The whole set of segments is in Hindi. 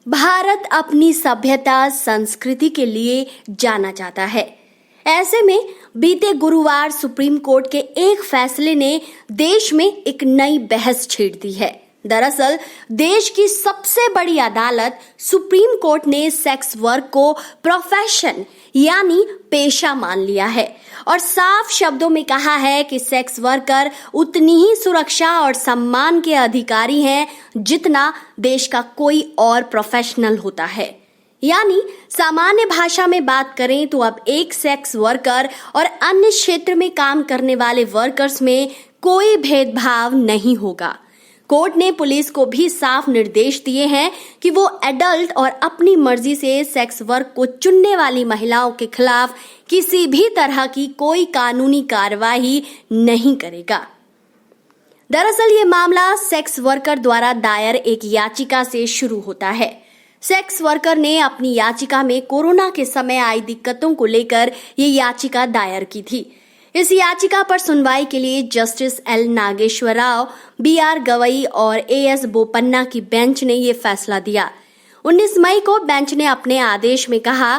भारत अपनी सभ्यता संस्कृति के लिए जाना जाता है। ऐसे में बीते गुरुवार सुप्रीम कोर्ट के एक फैसले ने देश में एक नई बहस छेड़ दी है। दरअसल देश की सबसे बड़ी अदालत सुप्रीम कोर्ट ने सेक्स वर्क को प्रोफेशन यानी पेशा मान लिया है और साफ शब्दों में कहा है कि सेक्स वर्कर उतनी ही सुरक्षा और सम्मान के अधिकारी हैं जितना देश का कोई और प्रोफेशनल होता है। यानी सामान्य भाषा में बात करें तो अब एक सेक्स वर्कर और अन्य क्षेत्र में काम करने वाले वर्कर्स में कोई भेदभाव नहीं होगा। कोर्ट ने पुलिस को भी साफ निर्देश दिए हैं कि वो एडल्ट और अपनी मर्जी से सेक्स वर्क को चुनने वाली महिलाओं के खिलाफ किसी भी तरह की कोई कानूनी कार्रवाई नहीं करेगा। दरअसल ये मामला सेक्स वर्कर द्वारा दायर एक याचिका से शुरू होता है। सेक्स वर्कर ने अपनी याचिका में कोरोना के समय आई दिक्कतों को लेकर ये याचिका दायर की थी। इस याचिका पर सुनवाई के लिए justice L Nageswara Rao, B R. Gavai और ए.एस. बोपन्ना की बेंच ने ये फैसला दिया। 19 मई को बेंच ने अपने आदेश में कहा,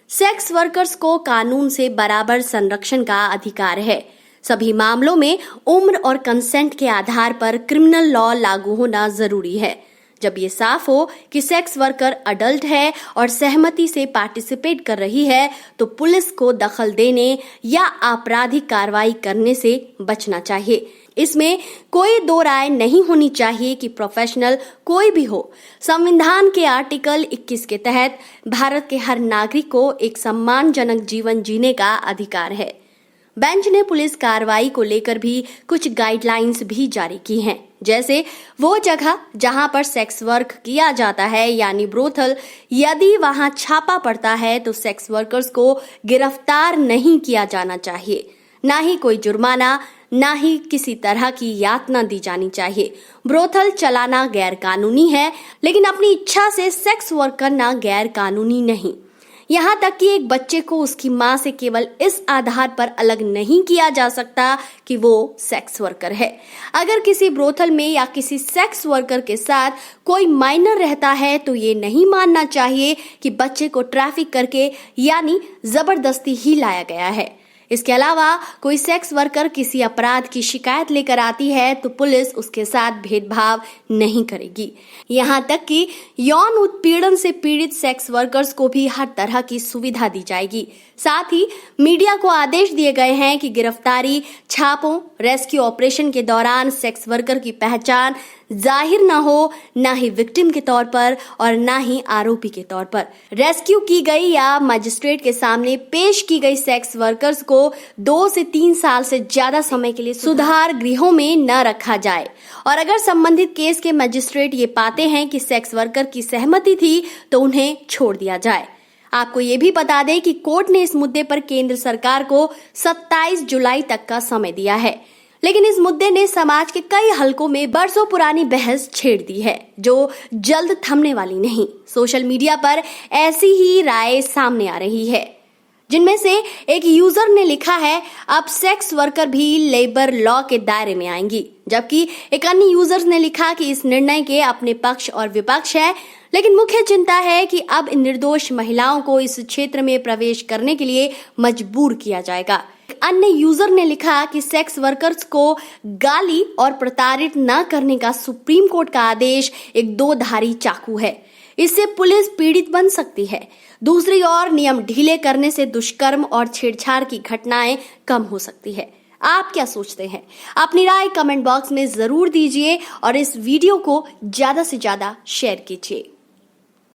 सेक्स वर्कर्स को कानून से बराबर संरक्षण का अधिकार है। सभी मामलों में उम्र और कंसेंट के आधार पर क्रिमिनल लॉ लागू होना जरूरी है। जब ये साफ हो कि सेक्स वर्कर अडल्ट है और सहमति से पार्टिसिपेट कर रही है तो पुलिस को दखल देने या आपराधिक कार्रवाई करने से बचना चाहिए। इसमें कोई दो राय नहीं होनी चाहिए कि प्रोफेशनल कोई भी हो। संविधान के आर्टिकल 21 के तहत भारत के हर नागरिक को एक सम्मानजनक जीवन जीने का अधिकार है। बेंच ने पुलिस कार्रवाई को लेकर भी कुछ गाइडलाइंस भी जारी की हैं, जैसे वो जगह जहां पर सेक्स वर्क किया जाता है यानी ब्रोथल, यदि वहां छापा पड़ता है तो सेक्स वर्कर्स को गिरफ्तार नहीं किया जाना चाहिए, ना ही कोई जुर्माना, ना ही किसी तरह की यातना दी जानी चाहिए। ब्रोथल चलाना गैर कानूनी है, लेकिन अपनी इच्छा से सेक्स वर्क करना गैर कानूनी नहीं। यहाँ तक कि एक बच्चे को उसकी माँ से केवल इस आधार पर अलग नहीं किया जा सकता कि वो सेक्स वर्कर है। अगर किसी ब्रोथल में या किसी सेक्स वर्कर के साथ कोई माइनर रहता है तो ये नहीं मानना चाहिए कि बच्चे को ट्रैफिक करके यानी जबरदस्ती ही लाया गया है। इसके अलावा कोई सेक्स वर्कर किसी अपराध की शिकायत लेकर आती है तो पुलिस उसके साथ भेदभाव नहीं करेगी। यहाँ तक कि यौन उत्पीड़न से पीड़ित सेक्स वर्कर्स को भी हर तरह की सुविधा दी जाएगी। साथ ही मीडिया को आदेश दिए गए हैं कि गिरफ्तारी, छापों, रेस्क्यू ऑपरेशन के दौरान सेक्स वर्कर की पहचान जाहिर न हो, ना ही विक्टिम के तौर पर और ना ही आरोपी के तौर पर। रेस्क्यू की गई या मजिस्ट्रेट के सामने पेश की गई सेक्स वर्कर्स को 2 से 3 साल से ज्यादा समय के लिए सुधार गृहों में न रखा जाए और अगर संबंधित केस के मजिस्ट्रेट ये पाते हैं कि सेक्स वर्कर की सहमति थी तो उन्हें छोड़ दिया जाए। आपको ये भी बता दें कि कोर्ट ने इस मुद्दे पर केंद्र सरकार को 27 जुलाई तक का समय दिया है, लेकिन इस मुद्दे ने समाज के कई हलकों में बरसों पुरानी बहस छेड़ दी है जो जल्द थमने वाली नहीं। सोशल मीडिया पर ऐसी ही राय सामने आ रही है, जिनमें से एक यूजर ने लिखा है, अब सेक्स वर्कर भी लेबर लॉ के दायरे में आएंगी, जबकि एक अन्य यूजर ने लिखा कि इस निर्णय के अपने पक्ष और विपक्ष है, लेकिन मुख्य चिंता है कि अब इन निर्दोष महिलाओं को इस क्षेत्र में प्रवेश करने के लिए मजबूर किया जाएगा। अन्य यूजर ने लिखा कि सेक्स वर्कर्स को गाली और प्रताड़ित न करने का सुप्रीम कोर्ट का आदेश एक 2 धारी चाकू है। इससे पुलिस पीड़ित बन सकती है। दूसरी ओर नियम ढीले करने से दुष्कर्म और छेड़छाड़ की घटनाएं कम हो सकती है। आप क्या सोचते हैं? अपनी राय कमेंट बॉक्स में जरूर दीजिए और इस वीडियो को ज्यादा से ज्यादा शेयर कीजिए।